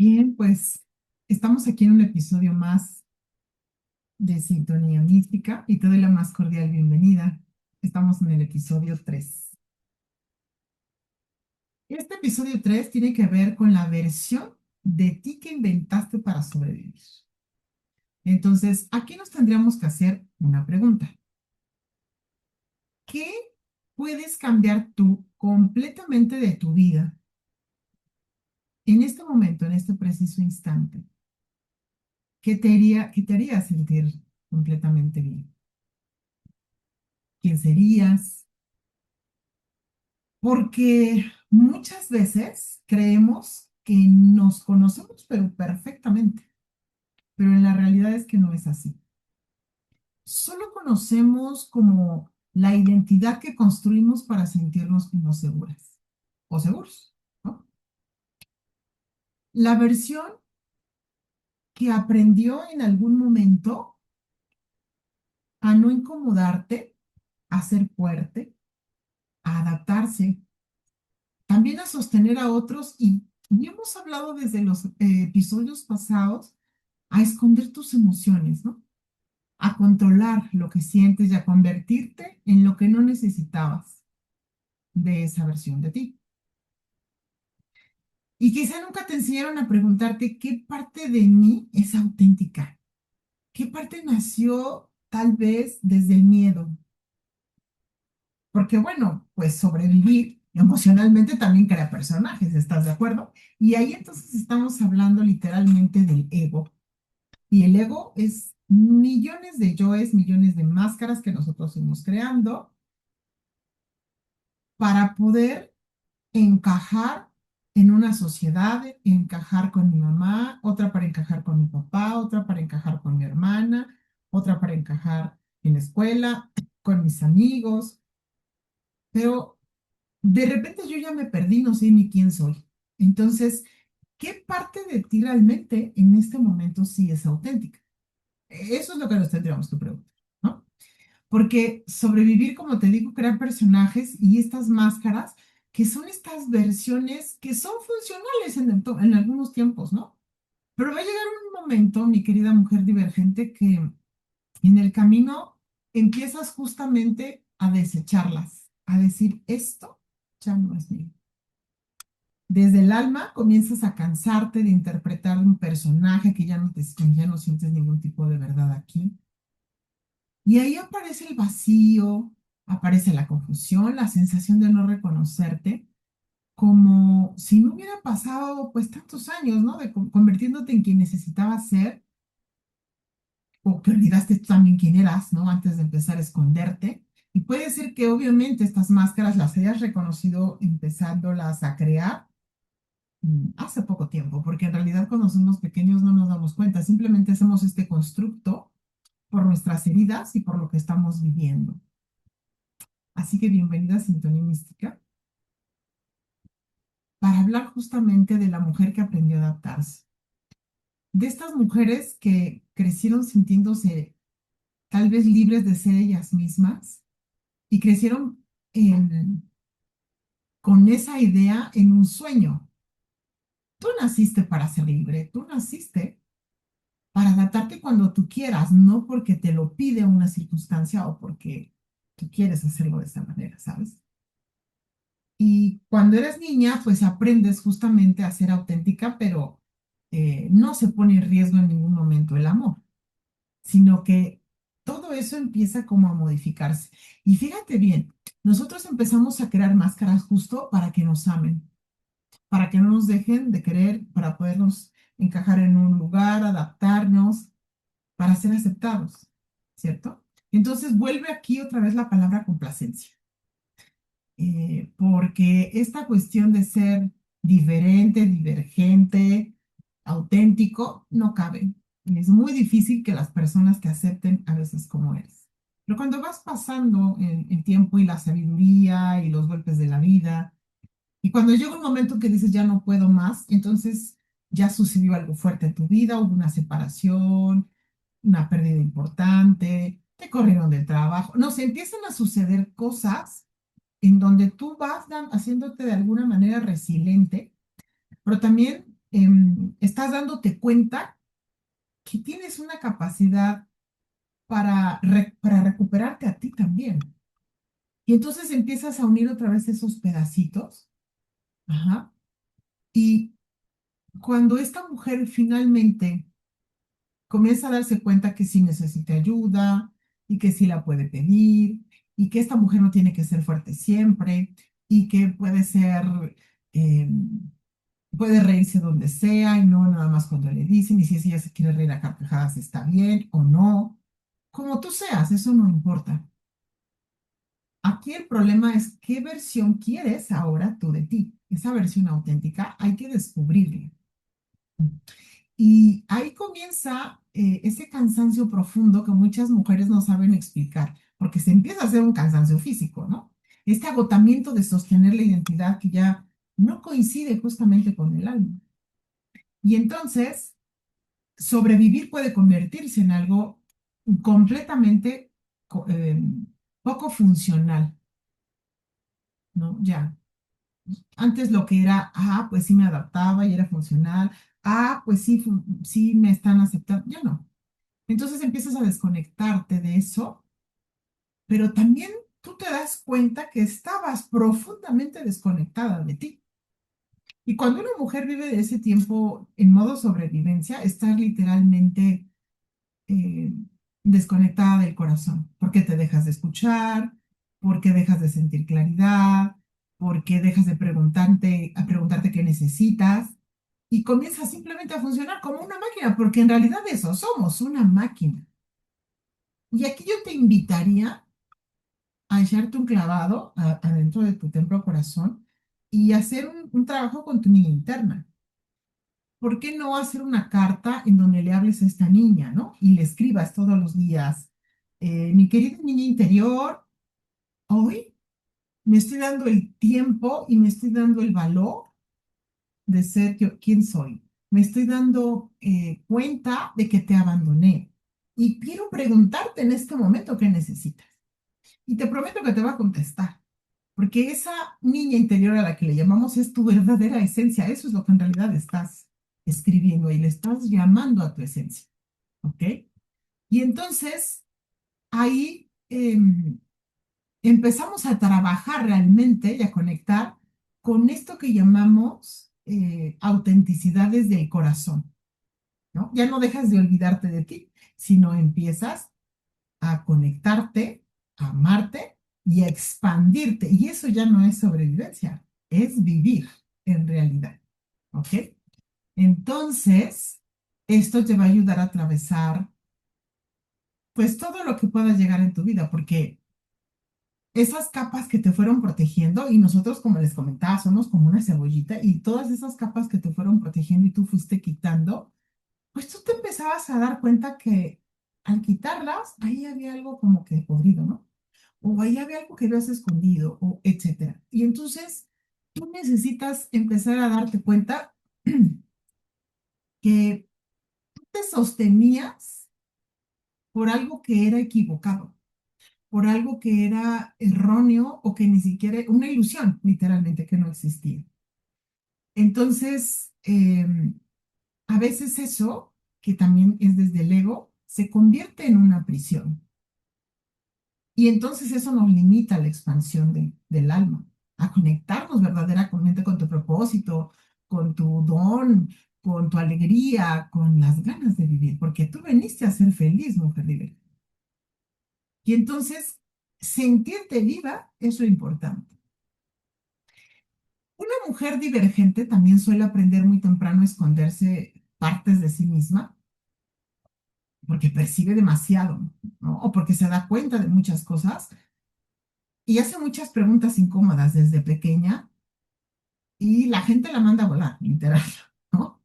Bien, pues estamos aquí en un episodio más de Sintonía Mística y te doy la más cordial bienvenida. Estamos en el episodio 3. Este episodio 3 tiene que ver con la versión de ti que inventaste para sobrevivir. Entonces, aquí nos tendríamos que hacer una pregunta. ¿Qué puedes cambiar tú completamente de tu vida en este momento, en este preciso instante? ¿Qué te haría sentir completamente bien? ¿Quién serías? Porque muchas veces creemos que nos conocemos, pero perfectamente, pero en la realidad es que no es así. Solo conocemos como la identidad que construimos para sentirnos como seguras o seguros, ¿no? La versión que aprendió en algún momento a no incomodarte, a ser fuerte, a adaptarse, también a sostener a otros y hemos hablado desde los episodios pasados a esconder tus emociones, ¿no? A controlar lo que sientes y a convertirte en lo que no necesitabas de esa versión de ti. Y quizá nunca te enseñaron a preguntarte qué parte de mí es auténtica, qué parte nació tal vez desde el miedo. Porque bueno, pues sobrevivir emocionalmente también crea personajes, ¿estás de acuerdo? Y ahí entonces estamos hablando literalmente del ego. Y el ego es millones de yoes, millones de máscaras que nosotros fuimos creando para poder encajar en una sociedad, encajar con mi mamá, otra para encajar con mi papá, otra para encajar con mi hermana, otra para encajar en la escuela, con mis amigos, pero de repente yo ya me perdí, no sé ni quién soy. Entonces, ¿qué parte de ti realmente en este momento sí es auténtica? Eso es lo que nos tendríamos que preguntar, ¿no? Porque sobrevivir, como te digo, crear personajes y estas máscaras, que son estas versiones que son funcionales en algunos tiempos, ¿no? Pero va a llegar un momento, mi querida mujer divergente, que en el camino empiezas justamente a desecharlas, a decir, esto ya no es mío. Desde el alma comienzas a cansarte de interpretar un personaje que ya no sientes ningún tipo de verdad aquí. Y ahí aparece el vacío, aparece la confusión, la sensación de no reconocerte, como si no hubiera pasado pues tantos años, ¿no? De convirtiéndote en quien necesitabas ser, o que olvidaste tú también quién eras, ¿no? Antes de empezar a esconderte. Y puede ser que obviamente estas máscaras las hayas reconocido empezándolas a crear hace poco tiempo, porque en realidad cuando somos pequeños no nos damos cuenta, simplemente hacemos este constructo por nuestras heridas y por lo que estamos viviendo. Así que bienvenida a Sintonía Mística para hablar justamente de la mujer que aprendió a adaptarse. De estas mujeres que crecieron sintiéndose tal vez libres de ser ellas mismas y crecieron con esa idea en un sueño. Tú naciste para ser libre, tú naciste para adaptarte cuando tú quieras, no porque te lo pide una circunstancia o porque tú quieres hacerlo de esa manera, ¿sabes? Y cuando eres niña, pues aprendes justamente a ser auténtica, pero no se pone en riesgo en ningún momento el amor, sino que todo eso empieza como a modificarse. Y fíjate bien, nosotros empezamos a crear máscaras justo para que nos amen, para que no nos dejen de querer, para podernos encajar en un lugar, adaptarnos, para ser aceptados, ¿cierto? Entonces vuelve aquí otra vez la palabra complacencia. Porque esta cuestión de ser diferente, divergente, auténtico, no cabe. Y es muy difícil que las personas te acepten a veces como eres. Pero cuando vas pasando el tiempo y la sabiduría y los golpes de la vida, y cuando llega un momento que dices ya no puedo más, entonces ya sucedió algo fuerte en tu vida, hubo una separación, una pérdida importante, te corrieron del trabajo, no sé, empiezan a suceder cosas en donde tú vas haciéndote de alguna manera resiliente, pero también estás dándote cuenta que tienes una capacidad para recuperarte a ti también. Y entonces empiezas a unir otra vez esos pedacitos. Ajá. Y cuando esta mujer finalmente comienza a darse cuenta que sí necesita ayuda y que sí la puede pedir y que esta mujer no tiene que ser fuerte siempre y que puede ser, eh, puede reírse donde sea y no nada más cuando le dicen y si ella se quiere reír a carcajadas está bien o no, como tú seas, eso no importa. Aquí el problema es qué versión quieres ahora tú de ti. Esa versión auténtica hay que descubrirla. Y ahí comienza ese cansancio profundo que muchas mujeres no saben explicar, porque se empieza a hacer un cansancio físico, ¿no? Este agotamiento de sostener la identidad que ya no coincide justamente con el alma. Y entonces, sobrevivir puede convertirse en algo completamente co- eh, poco funcional, ¿no? Ya. Antes lo que era, pues sí me adaptaba y era funcional, pues sí, sí me están aceptando, ya no. Entonces empiezas a desconectarte de eso, pero también tú te das cuenta que estabas profundamente desconectada de ti. Y cuando una mujer vive de ese tiempo en modo sobrevivencia, está literalmente eh, desconectada del corazón, porque te dejas de escuchar, porque dejas de sentir claridad, porque dejas de preguntarte qué necesitas y comienzas simplemente a funcionar como una máquina, porque en realidad eso somos una máquina. Y aquí yo te invitaría a echarte un clavado adentro de tu templo corazón y hacer un trabajo con tu niña interna. ¿Por qué no hacer una carta en donde le hables a esta niña, ¿no? Y le escribas todos los días, mi querida niña interior, hoy me estoy dando el tiempo y me estoy dando el valor de ser yo, quien soy. Me estoy dando cuenta de que te abandoné. Y quiero preguntarte en este momento qué necesitas. Y te prometo que te va a contestar, porque esa niña interior a la que le llamamos es tu verdadera esencia. Eso es lo que en realidad estás escribiendo y le estás llamando a tu esencia. ¿Ok? Y entonces ahí empezamos a trabajar realmente y a conectar con esto que llamamos autenticidades del corazón, ¿no? Ya no dejas de olvidarte de ti, sino empiezas a conectarte, a amarte y a expandirte. Y eso ya no es sobrevivencia, es vivir en realidad. ¿Ok? Entonces, esto te va a ayudar a atravesar pues todo lo que pueda llegar en tu vida, porque esas capas que te fueron protegiendo, y nosotros, como les comentaba, somos como una cebollita, y todas esas capas que te fueron protegiendo y tú fuiste quitando, pues tú te empezabas a dar cuenta que al quitarlas, ahí había algo como que podrido, ¿no? O ahí había algo que habías escondido, o etcétera. Y entonces tú necesitas empezar a darte cuenta que tú te sostenías por algo que era equivocado, por algo que era erróneo o que ni siquiera, una ilusión, literalmente, que no existía. Entonces, a veces eso, que también es desde el ego, se convierte en una prisión. Y entonces eso nos limita la expansión del alma, a conectarnos verdaderamente con tu propósito, con tu don, con tu alegría, con las ganas de vivir, porque tú veniste a ser feliz, mujer libre. Y entonces, sentirte viva es lo importante. Una mujer divergente también suele aprender muy temprano a esconderse partes de sí misma porque percibe demasiado, ¿no? O porque se da cuenta de muchas cosas y hace muchas preguntas incómodas desde pequeña y la gente la manda a volar, literal, ¿no?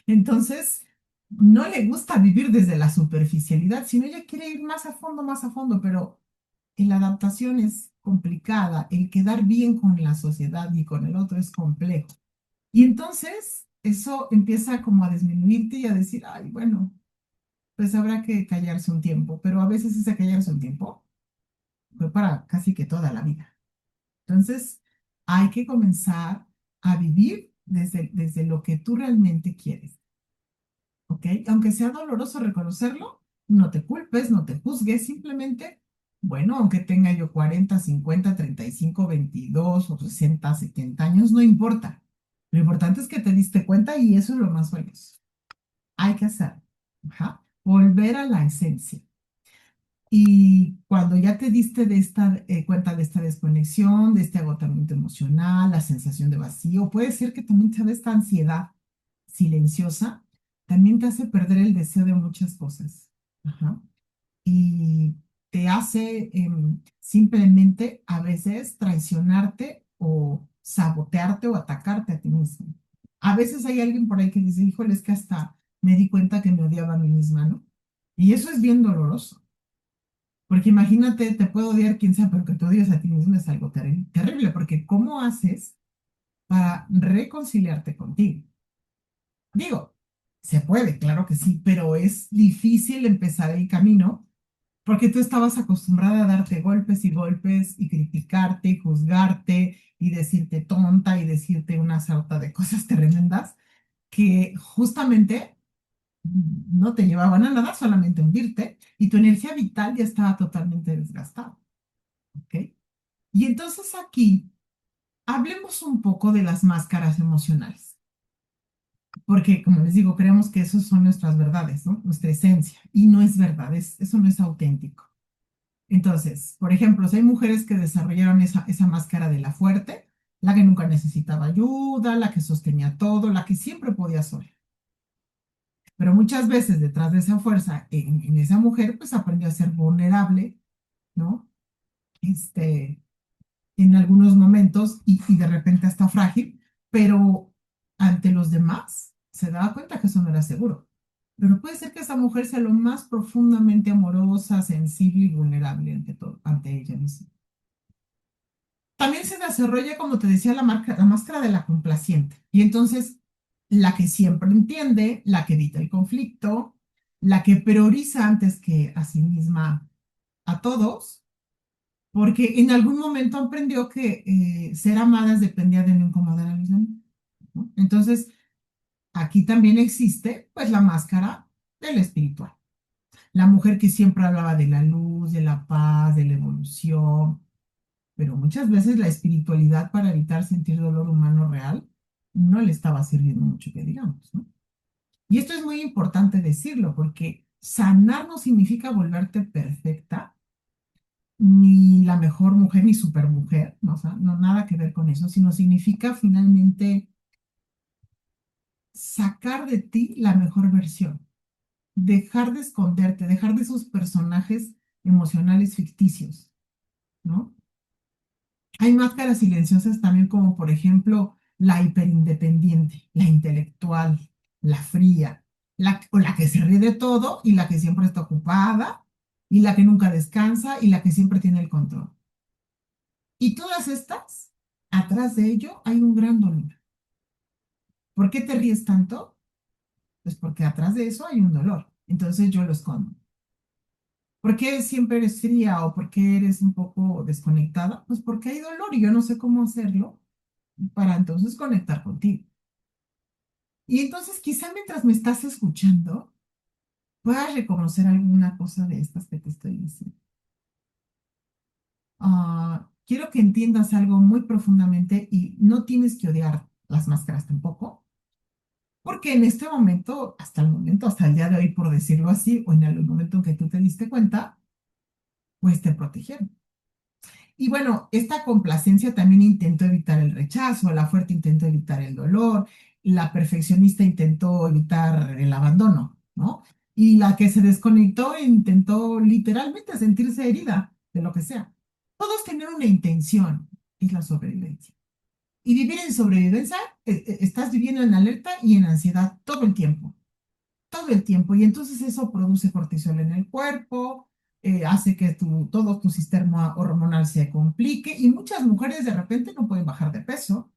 Entonces, no le gusta vivir desde la superficialidad, sino ella quiere ir más a fondo, pero la adaptación es complicada, el quedar bien con la sociedad y con el otro es complejo. Y entonces eso empieza como a disminuirte y a decir, ay, bueno, pues habrá que callarse un tiempo, pero a veces ese callarse un tiempo fue para casi que toda la vida. Entonces hay que comenzar a vivir desde lo que tú realmente quieres, ¿ok? Aunque sea doloroso reconocerlo, no te culpes, no te juzgues, simplemente, bueno, aunque tenga yo 40, 50, 35, 22 o 60, 70 años, no importa. Lo importante es que te diste cuenta y eso es lo más valioso. Hay que hacer, ajá, volver a la esencia. Y cuando ya te diste de esta cuenta de esta desconexión, de este agotamiento emocional, la sensación de vacío, puede ser que también te da esta ansiedad silenciosa, también te hace perder el deseo de muchas cosas. Ajá. Y te hace simplemente a veces traicionarte o sabotearte o atacarte a ti mismo. A veces hay alguien por ahí que dice, híjole, es que hasta me di cuenta que me odiaba a mí misma, ¿no? Y eso es bien doloroso. Porque imagínate, te puedo odiar quien sea, pero que te odies a ti mismo es algo terrible, porque ¿cómo haces para reconciliarte contigo? Digo, se puede, claro que sí, pero es difícil empezar el camino porque tú estabas acostumbrada a darte golpes y golpes y criticarte y juzgarte y decirte tonta y decirte una sarta de cosas tremendas que justamente no te llevaban a nada, solamente a hundirte y tu energía vital ya estaba totalmente desgastada. ¿Ok? Y entonces aquí hablemos un poco de las máscaras emocionales, porque como les digo, creemos que esas son nuestras verdades, ¿no? Nuestra esencia, y no es verdad, eso no es auténtico. Entonces, por ejemplo, si hay mujeres que desarrollaron esa máscara de la fuerte, la que nunca necesitaba ayuda, la que sostenía todo, la que siempre podía sola. Pero muchas veces detrás de esa fuerza, en esa mujer, pues aprendió a ser vulnerable, ¿no? Este, en algunos momentos y de repente hasta frágil, pero ante los demás se daba cuenta que eso no era seguro. Pero puede ser que esa mujer sea lo más profundamente amorosa, sensible y vulnerable ante todo, ante ella misma. También se desarrolla, como te decía, la máscara de la complaciente. Y entonces, la que siempre entiende, la que evita el conflicto, la que prioriza antes que a sí misma a todos, porque en algún momento aprendió que ser amadas dependía de no incomodar a los demás, ¿no? Entonces, aquí también existe, pues, la máscara del espiritual. La mujer que siempre hablaba de la luz, de la paz, de la evolución, pero muchas veces la espiritualidad para evitar sentir dolor humano real no le estaba sirviendo mucho, que digamos, ¿no? Y esto es muy importante decirlo, porque sanar no significa volverte perfecta, ni la mejor mujer ni supermujer, ¿no? O sea, no nada que ver con eso, sino significa finalmente sacar de ti la mejor versión, dejar de esconderte, dejar de esos personajes emocionales ficticios, ¿no? Hay máscaras silenciosas también como por ejemplo la hiperindependiente, la intelectual, la fría, o la que se ríe de todo y la que siempre está ocupada y la que nunca descansa y la que siempre tiene el control. Y todas estas, atrás de ello hay un gran dolor. ¿Por qué te ríes tanto? Pues porque atrás de eso hay un dolor. Entonces yo lo escondo. ¿Por qué siempre eres fría o por qué eres un poco desconectada? Pues porque hay dolor y yo no sé cómo hacerlo para entonces conectar contigo. Y entonces quizá mientras me estás escuchando, puedas reconocer alguna cosa de estas que te estoy diciendo. Quiero que entiendas algo muy profundamente y no tienes que odiar las máscaras tampoco. Porque en este momento, hasta el día de hoy, por decirlo así, o en el momento en que tú te diste cuenta, pues te protegieron. Y bueno, esta complacencia también intentó evitar el rechazo, la fuerte intentó evitar el dolor, la perfeccionista intentó evitar el abandono, ¿no? Y la que se desconectó intentó literalmente sentirse herida de lo que sea. Todos tienen una intención, es la sobrevivencia. Y vivir en sobrevivencia, estás viviendo en alerta y en ansiedad todo el tiempo. Y entonces eso produce cortisol en el cuerpo, hace que todo tu sistema hormonal se complique y muchas mujeres de repente no pueden bajar de peso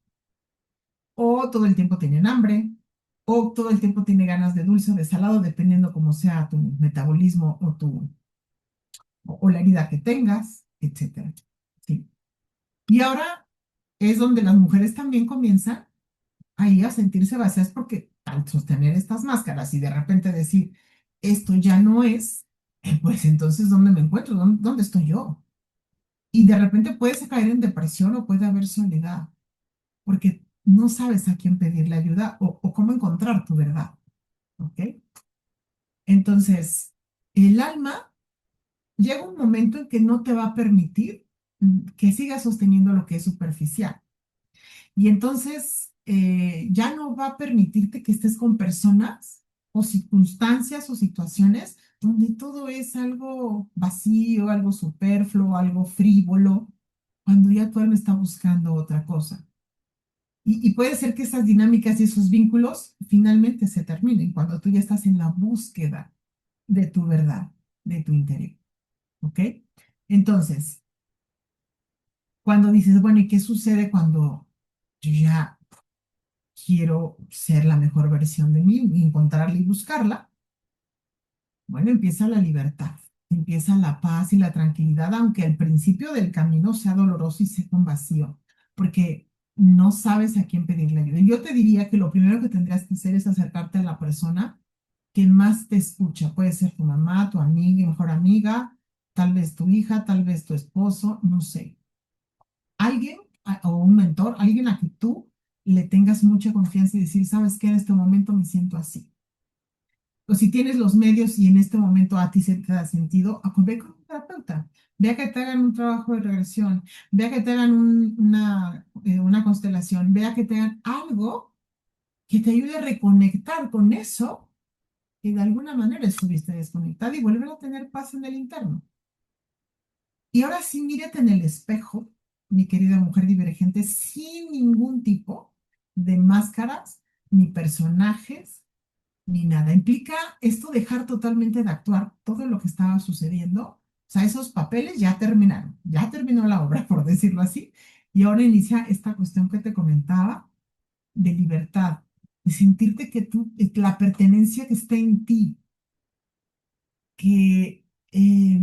o todo el tiempo tienen hambre o todo el tiempo tienen ganas de dulce o de salado, dependiendo cómo sea tu metabolismo o la herida que tengas, etcétera. ¿Sí? Y ahora es donde las mujeres también comienzan ahí a sentirse vacías porque al sostener estas máscaras y de repente decir, esto ya no es, pues entonces, ¿dónde me encuentro? ¿Dónde estoy yo? Y de repente puedes caer en depresión o puede haber soledad, porque no sabes a quién pedirle ayuda o cómo encontrar tu verdad, ¿ok? Entonces, el alma llega un momento en que no te va a permitir que sigas sosteniendo lo que es superficial. Y entonces ya no va a permitirte que estés con personas o circunstancias o situaciones donde todo es algo vacío, algo superfluo, algo frívolo, cuando ya tu alma está buscando otra cosa. Y puede ser que esas dinámicas y esos vínculos finalmente se terminen cuando tú ya estás en la búsqueda de tu verdad, de tu interior. ¿Ok? Entonces, cuando dices, bueno, ¿y qué sucede cuando yo ya quiero ser la mejor versión de mí y encontrarla y buscarla? Bueno, empieza la libertad, empieza la paz y la tranquilidad, aunque al principio del camino sea doloroso y sea con vacío, porque no sabes a quién pedirle ayuda. Yo te diría que lo primero que tendrías que hacer es acercarte a la persona que más te escucha. Puede ser tu mamá, tu amiga, mejor amiga, tal vez tu hija, tal vez tu esposo, no sé. Alguien o un mentor, alguien a que tú le tengas mucha confianza y decir, ¿sabes qué? En este momento me siento así. O si tienes los medios y en este momento a ti se te da sentido, ve con un terapeuta. Ve a que te hagan un trabajo de regresión, ve a que te hagan una constelación, ve a que te hagan algo que te ayude a reconectar con eso que de alguna manera estuviste desconectado y volver a tener paz en el interno. Y ahora sí, mírate en el espejo, mi querida mujer divergente, sin ningún tipo de máscaras, ni personajes, ni nada. Implica esto dejar totalmente de actuar todo lo que estaba sucediendo. O sea, esos papeles ya terminaron, ya terminó la obra, por decirlo así. Y ahora inicia esta cuestión que te comentaba de libertad, de sentirte que tú, la pertenencia que está en ti, que, eh,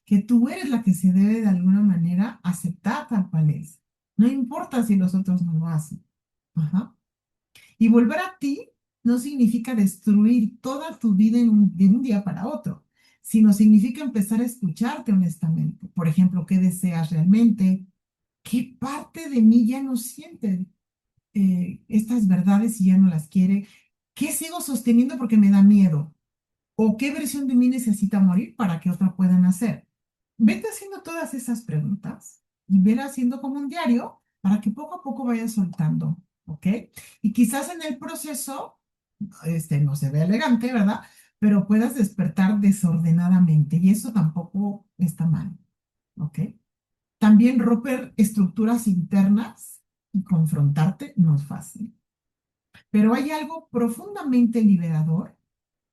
que tú eres la que se debe de alguna manera aceptar tal cual es. No importa si los otros no lo hacen. Ajá. Y volver a ti no significa destruir toda tu vida de un día para otro, sino significa empezar a escucharte honestamente. Por ejemplo, ¿qué deseas realmente? ¿Qué parte de mí ya no siente estas verdades y ya no las quiere? ¿Qué sigo sosteniendo porque me da miedo? ¿O qué versión de mí necesita morir para que otra pueda nacer? Vete haciendo todas esas preguntas y vete haciendo como un diario para que poco a poco vayas soltando, ¿ok? Y quizás en el proceso, no se ve elegante, ¿verdad? Pero puedas despertar desordenadamente y eso tampoco está mal, ¿ok? También romper estructuras internas y confrontarte no es fácil, pero hay algo profundamente liberador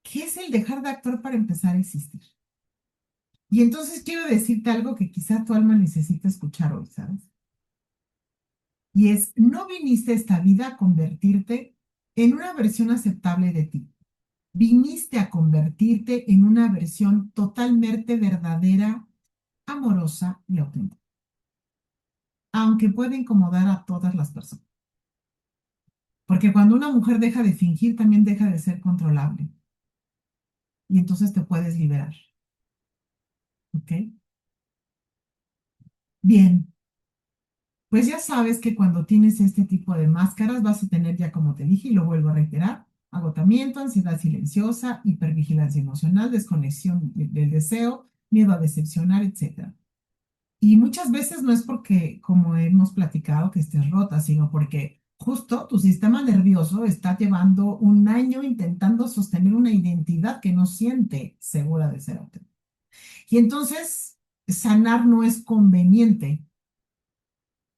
que es el dejar de actuar para empezar a existir. Y entonces quiero decirte algo que quizá tu alma necesita escuchar hoy, ¿sabes? Y es, no viniste a esta vida a convertirte en una versión aceptable de ti. Viniste a convertirte en una versión totalmente verdadera, amorosa y auténtica, aunque puede incomodar a todas las personas. Porque cuando una mujer deja de fingir, también deja de ser controlable. Y entonces te puedes liberar. ¿Ok? Bien, pues ya sabes que cuando tienes este tipo de máscaras vas a tener ya, como te dije, y lo vuelvo a reiterar, agotamiento, ansiedad silenciosa, hipervigilancia emocional, desconexión del deseo, miedo a decepcionar, etcétera. Y muchas veces no es porque, como hemos platicado, que estés rota, sino porque justo tu sistema nervioso está llevando un año intentando sostener una identidad que no siente segura de ser auténtica. Y entonces, sanar no es conveniente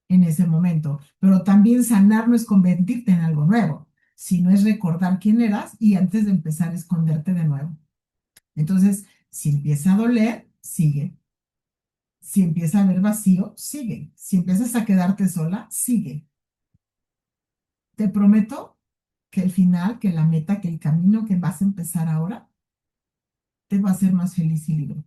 en ese momento, pero también sanar no es convertirte en algo nuevo, sino es recordar quién eras y antes de empezar a esconderte de nuevo. Entonces, si empieza a doler, sigue. Si empieza a ver vacío, sigue. Si empiezas a quedarte sola, sigue. Te prometo que el final, que la meta, que el camino que vas a empezar ahora, te va a hacer más feliz y libre.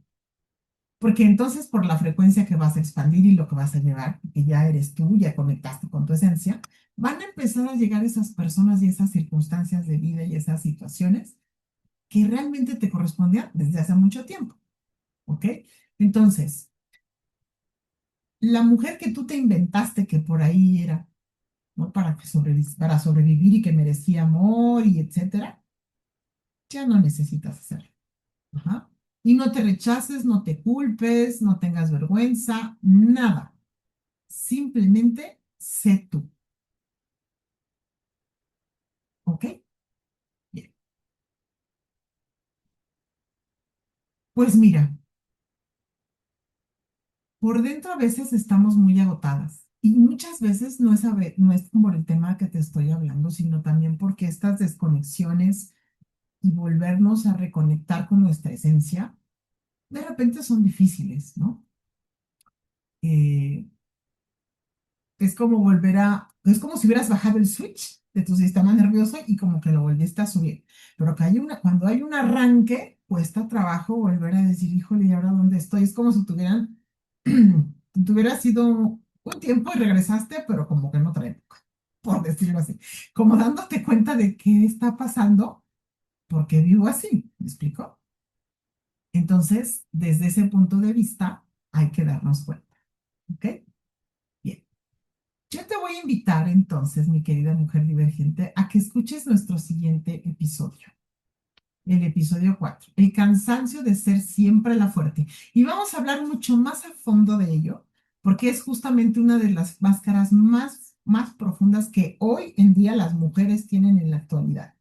Porque entonces por la frecuencia que vas a expandir y lo que vas a llevar, que ya eres tú, ya conectaste con tu esencia, van a empezar a llegar esas personas y esas circunstancias de vida y esas situaciones que realmente te correspondían desde hace mucho tiempo, ¿ok? Entonces, la mujer que tú te inventaste que por ahí era, ¿no? Para sobrevivir y que merecía amor y etcétera, ya no necesitas hacerlo. Ajá. Y no te rechaces, no te culpes, no tengas vergüenza, nada. Simplemente sé tú, ¿ok? Bien. Pues mira, por dentro a veces estamos muy agotadas y muchas veces no es por el tema que te estoy hablando, sino también porque estas desconexiones y volvernos a reconectar con nuestra esencia, de repente son difíciles, ¿no? Eh, es como si hubieras bajado el switch de tu sistema nervioso y como que lo volviste a subir. Pero cuando hay un arranque, cuesta trabajo volver a decir, híjole, ¿y ahora dónde estoy? Es como si tuvieras ido un tiempo y regresaste, pero como que en otra época, por decirlo así. Como dándote cuenta de qué está pasando, porque vivo así, ¿me explico? Entonces, desde ese punto de vista, hay que darnos cuenta, ¿ok? Bien. Yo te voy a invitar entonces, mi querida mujer divergente, a que escuches nuestro siguiente episodio, el episodio 4, el cansancio de ser siempre la fuerte. Y vamos a hablar mucho más a fondo de ello, porque es justamente una de las máscaras más profundas que hoy en día las mujeres tienen en la actualidad.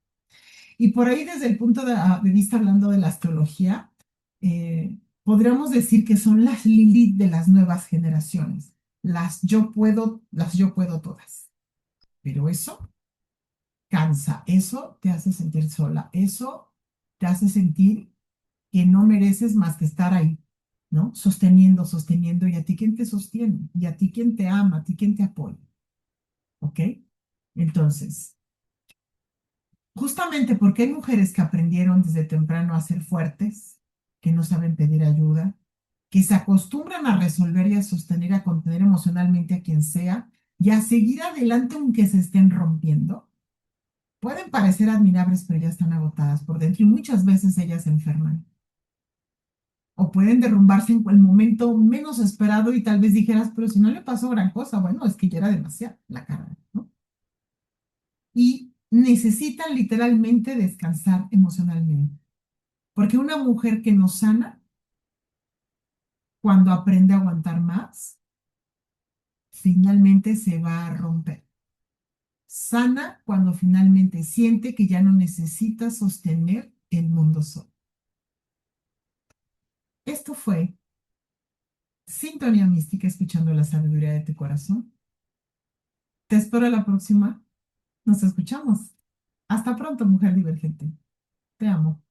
Y por ahí, desde el punto de vista hablando de la astrología, podríamos decir que son las Lilith de las nuevas generaciones, las yo puedo todas. Pero eso cansa, eso te hace sentir sola, eso te hace sentir que no mereces más que estar ahí, ¿no? Sosteniendo, sosteniendo, y a ti quién te sostiene, y a ti quién te ama, a ti quién te apoya, ¿ok? Entonces, justamente porque hay mujeres que aprendieron desde temprano a ser fuertes, que no saben pedir ayuda, que se acostumbran a resolver y a sostener, a contener emocionalmente a quien sea y a seguir adelante aunque se estén rompiendo. Pueden parecer admirables, pero ya están agotadas por dentro y muchas veces ellas se enferman. O pueden derrumbarse en el momento menos esperado y tal vez dijeras, pero si no le pasó gran cosa, bueno, es que ya era demasiado la carga, ¿no? Y necesitan literalmente descansar emocionalmente. Porque una mujer que no sana, cuando aprende a aguantar más, finalmente se va a romper. Sana cuando finalmente siente que ya no necesita sostener el mundo solo. Esto fue Sintonía Mística, escuchando la sabiduría de tu corazón. Te espero a la próxima. Nos escuchamos. Hasta pronto, mujer divergente. Te amo.